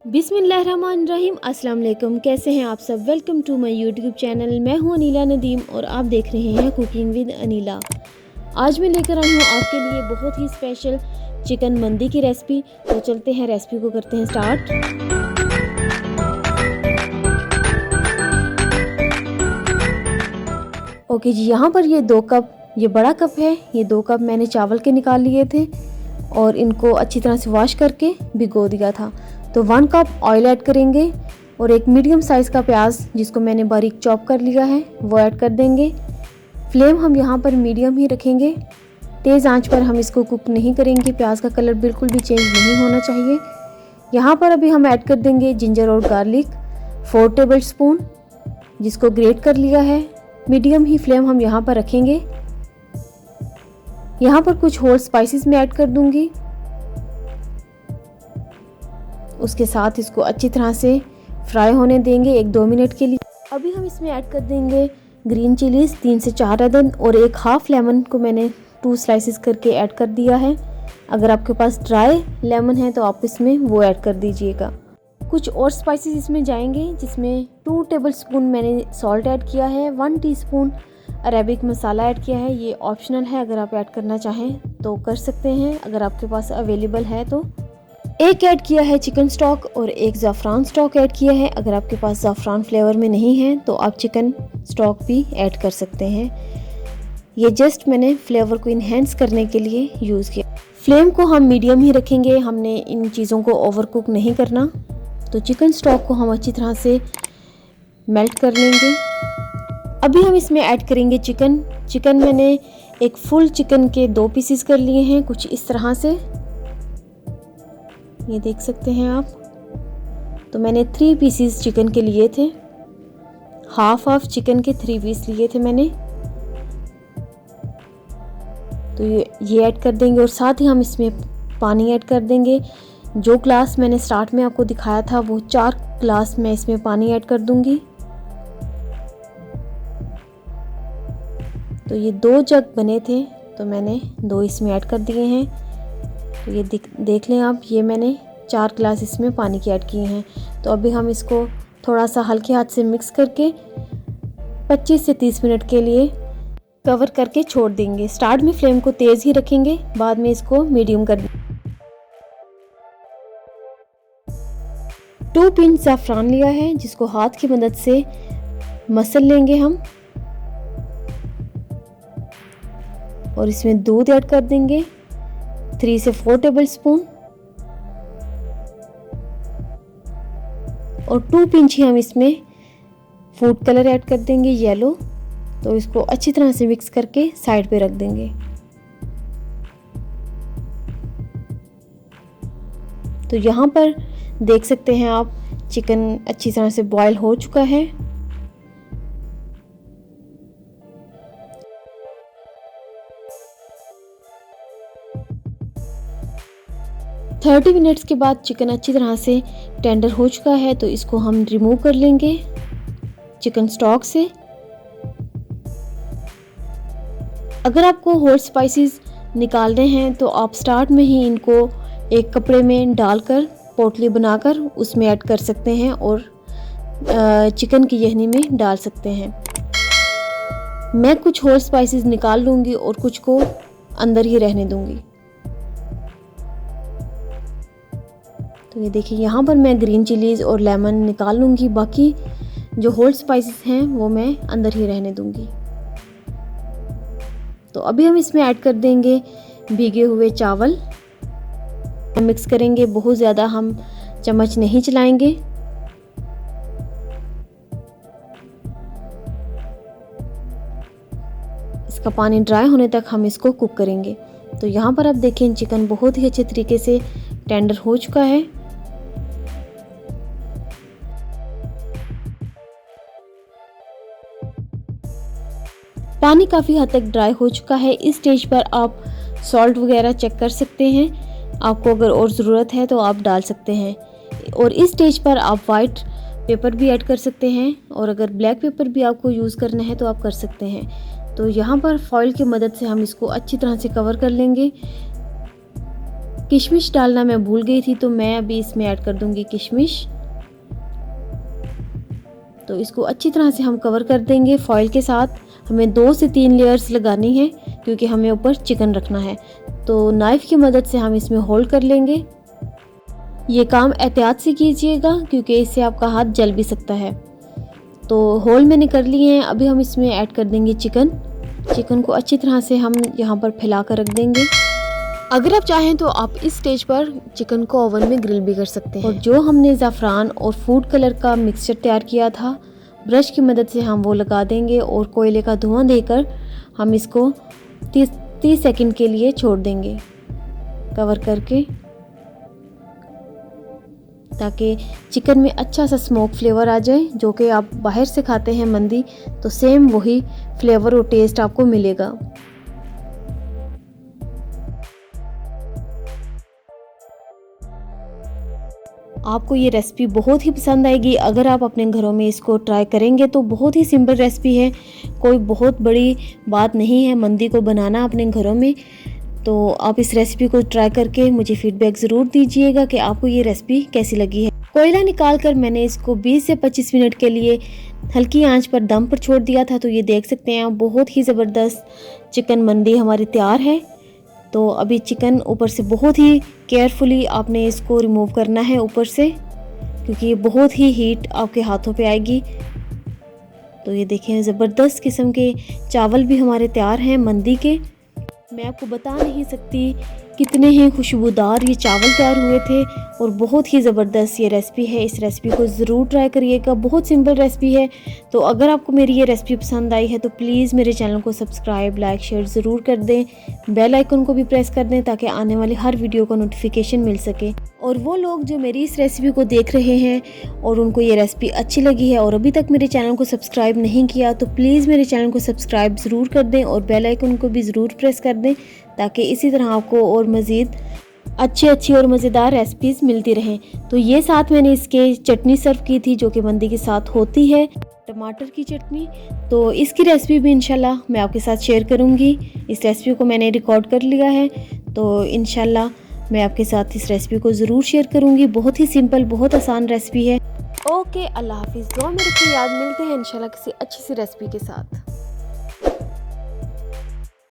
बिस्मिल्लाहिर्रहमानिर्रहीम। अस्सलाम वालेकुम। कैसे हैं आप सब? Welcome to my YouTube channel. मैं हूं अनीला नदीम और आप देख रहे हैं कुकिंग विद अनीला। आज मैं लेकर आई हूं आपके लिए बहुत ही स्पेशल चिकन मंदी की रेसिपी। तो चलते हैं, रेसिपी को करते हैं स्टार्ट। ओके जी, यहाँ पर ये 2 कप, ये बड़ा कप है, ये 2 कप मैंने चावल के निकाल लिए थे और इनको अच्छी तरह से वॉश करके भिगो दिया था। तो 1 कप ऑयल ऐड करेंगे और एक मीडियम साइज़ का प्याज जिसको मैंने बारीक चॉप कर लिया है वो ऐड कर देंगे। फ्लेम हम यहाँ पर मीडियम ही रखेंगे, तेज़ आंच पर हम इसको कुक नहीं करेंगे। प्याज का कलर बिल्कुल भी चेंज नहीं होना चाहिए। यहाँ पर अभी हम ऐड कर देंगे जिंजर और गार्लिक 4 टेबल स्पून, जिसको ग्रेट कर लिया है। मीडियम ही फ्लेम हम यहाँ पर रखेंगे। यहाँ पर कुछ होल स्पाइसेस मैं ऐड कर दूंगी। उसके साथ इसको अच्छी तरह से फ्राई होने देंगे 1-2 मिनट के लिए। अभी हम इसमें ऐड कर देंगे ग्रीन चिलीज 3 से 4 अदद और एक हाफ लेमन को मैंने 2 स्लाइसेस करके ऐड कर दिया है। अगर आपके पास ड्राई लेमन है तो आप इसमें वो ऐड कर दीजिएगा। कुछ और स्पाइसेस इसमें जाएंगे, जिसमें 2 टेबल स्पून मैंने सॉल्ट ऐड किया है, 1 टीस्पून अरेबिक मसाला ऐड किया है। ये ऑप्शनल है, अगर आप ऐड करना चाहें तो कर सकते हैं, अगर आपके पास अवेलेबल है तो। एक ऐड किया है चिकन स्टॉक और एक ज़ाफ़रान स्टॉक ऐड किया है। अगर आपके पास ज़ाफ़रान फ्लेवर में नहीं है तो आप चिकन स्टॉक भी ऐड कर सकते हैं। ये जस्ट मैंने फ्लेवर को इन्हेंस करने के लिए यूज़ किया। फ्लेम को हम मीडियम ही रखेंगे, हमने इन चीज़ों को ओवर कुक नहीं करना। तो चिकन स्टॉक को हम अच्छी तरह से मेल्ट कर लेंगे। अभी हम इसमें ऐड करेंगे चिकन मैंने एक फुल चिकन के 2 पीसेस कर लिए हैं, कुछ इस तरह से, ये देख सकते हैं आप। तो मैंने 3 पीसेस चिकन के लिए थे, हाफ चिकन के 3 पीस लिए थे मैंने। तो ये ऐड कर देंगे और साथ ही हम इसमें पानी ऐड कर देंगे। जो ग्लास मैंने स्टार्ट में आपको दिखाया था वो 4 ग्लास मैं इसमें पानी ऐड कर दूंगी। तो ये 2 जग बने थे तो मैंने 2 इसमें ऐड कर दिए हैं। तो ये देख लें आप, ये मैंने 4 ग्लास इसमें पानी के ऐड किए हैं। तो अभी हम इसको थोड़ा सा हल्के हाथ से मिक्स करके 25 से 30 मिनट के लिए कवर करके छोड़ देंगे। स्टार्ट में फ्लेम को तेज़ ही रखेंगे, बाद में इसको मीडियम कर देंगे। 2 पिंच ज़ाफ़रान लिया है, जिसको हाथ की मदद से मसल लेंगे हम और इसमें दूध ऐड कर देंगे 3 से 4 टेबल स्पून और 2 पिंच ही हम इसमें फूड कलर ऐड कर देंगे येलो। तो इसको अच्छी तरह से मिक्स करके साइड पे रख देंगे। तो यहाँ पर देख सकते हैं आप, चिकन अच्छी तरह से बॉयल हो चुका है। थर्टी मिनट्स के बाद चिकन अच्छी तरह से टेंडर हो चुका है, तो इसको हम रिमूव कर लेंगे चिकन स्टॉक से। अगर आपको होल स्पाइसेस निकालने हैं तो आप स्टार्ट में ही इनको एक कपड़े में डालकर पोटली बनाकर उसमें ऐड कर सकते हैं और चिकन की यखनी में डाल सकते हैं। मैं कुछ होल स्पाइसेस निकाल लूँगी और कुछ को अंदर ही रहने दूँगी। तो ये देखिए, यहाँ पर मैं ग्रीन चिलीज़ और लेमन निकाल लूँगी, बाकी जो होल स्पाइसेस हैं वो मैं अंदर ही रहने दूँगी। तो अभी हम इसमें ऐड कर देंगे भीगे हुए चावल। मिक्स करेंगे, बहुत ज़्यादा हम चम्मच नहीं चलाएंगे। इसका पानी ड्राई होने तक हम इसको कुक करेंगे। तो यहाँ पर आप देखें, चिकन बहुत ही अच्छे तरीके से टेंडर हो चुका है। पानी काफ़ी हद तक ड्राई हो चुका है। इस स्टेज पर आप सॉल्ट वगैरह चेक कर सकते हैं, आपको अगर और ज़रूरत है तो आप डाल सकते हैं। और इस स्टेज पर आप वाइट पेपर भी ऐड कर सकते हैं और अगर ब्लैक पेपर भी आपको यूज़ करना है तो आप कर सकते हैं। तो यहाँ पर फॉइल की मदद से हम इसको अच्छी तरह से कवर कर लेंगे। किशमिश डालना मैं भूल गई थी, तो मैं अभी इसमें ऐड कर दूंगी किशमिश। तो इसको अच्छी तरह से हम कवर कर देंगे फॉइल के साथ। हमें 2 से 3 लेयर्स लगानी है क्योंकि हमें ऊपर चिकन रखना है। तो नाइफ़ की मदद से हम इसमें होल्ड कर लेंगे। ये काम एहतियात से कीजिएगा क्योंकि इससे आपका हाथ जल भी सकता है। तो होल मैंने कर लिए हैं। अभी हम इसमें ऐड कर देंगे चिकन को अच्छी तरह से हम यहाँ पर फैला कर रख देंगे। अगर आप चाहें तो आप इस स्टेज पर चिकन को ओवन में ग्रिल भी कर सकते हैं। और जो हमने ज़ाफ़रान और फूड कलर का मिक्सचर तैयार किया था, ब्रश की मदद से हम वो लगा देंगे और कोयले का धुआं देकर हम इसको 30 सेकंड के लिए छोड़ देंगे कवर करके, ताकि चिकन में अच्छा सा स्मोक फ्लेवर आ जाए। जो कि आप बाहर से खाते हैं मंदी, तो सेम वही फ्लेवर और टेस्ट आपको मिलेगा। आपको ये रेसिपी बहुत ही पसंद आएगी। अगर आप अपने घरों में इसको ट्राई करेंगे तो बहुत ही सिंपल रेसिपी है, कोई बहुत बड़ी बात नहीं है मंदी को बनाना अपने घरों में। तो आप इस रेसिपी को ट्राई करके मुझे फीडबैक ज़रूर दीजिएगा कि आपको ये रेसिपी कैसी लगी है। कोयला निकाल कर मैंने इसको 20 से 25 मिनट के लिए हल्की आंच पर दम पर छोड़ दिया था। तो ये देख सकते हैं आप, बहुत ही ज़बरदस्त चिकन मंदी हमारी तैयार है। तो अभी चिकन ऊपर से बहुत ही केयरफुली आपने इसको रिमूव करना है ऊपर से, क्योंकि ये बहुत ही हीट आपके हाथों पे आएगी। तो ये देखें, ज़बरदस्त किस्म के चावल भी हमारे तैयार हैं मंदी के। मैं आपको बता नहीं सकती कितने ही खुशबूदार ये चावल तैयार हुए थे और बहुत ही ज़बरदस्त ये रेसिपी है। इस रेसिपी को ज़रूर ट्राई करिएगा, बहुत सिंपल रेसिपी है। तो अगर आपको मेरी ये रेसिपी पसंद आई है तो प्लीज़ मेरे चैनल को सब्सक्राइब, लाइक, शेयर ज़रूर कर दें। बेल आइकन को भी प्रेस कर दें ताकि आने वाली हर वीडियो का नोटिफिकेशन मिल सके। और वो लोग जो मेरी इस रेसिपी को देख रहे हैं और उनको ये रेसिपी अच्छी लगी है और अभी तक मेरे चैनल को सब्सक्राइब नहीं किया, तो प्लीज़ मेरे चैनल को सब्सक्राइब ज़रूर कर दें और बेल आइकन को भी ज़रूर प्रेस कर दें, ताकि इसी तरह आपको और मज़ीद अच्छी और मज़ेदार रेसिपीज़ मिलती रहें। तो ये साथ मैंने इसके चटनी सर्व की थी जो कि मंदी के साथ होती है, टमाटर की चटनी। तो इसकी रेसिपी भी इंशाल्लाह मैं आपके साथ शेयर करूँगी। इस रेसिपी को मैंने रिकॉर्ड कर लिया है, तो इंशाल्लाह मैं आपके साथ इस रेसिपी को ज़रूर शेयर करूँगी। बहुत ही सिंपल, बहुत आसान रेसिपी है। ओके, अल्लाह हाफिज़। दुआ में रखिए, याद। मिलते हैं इंशाल्लाह किसी अच्छी सी रेसिपी के साथ।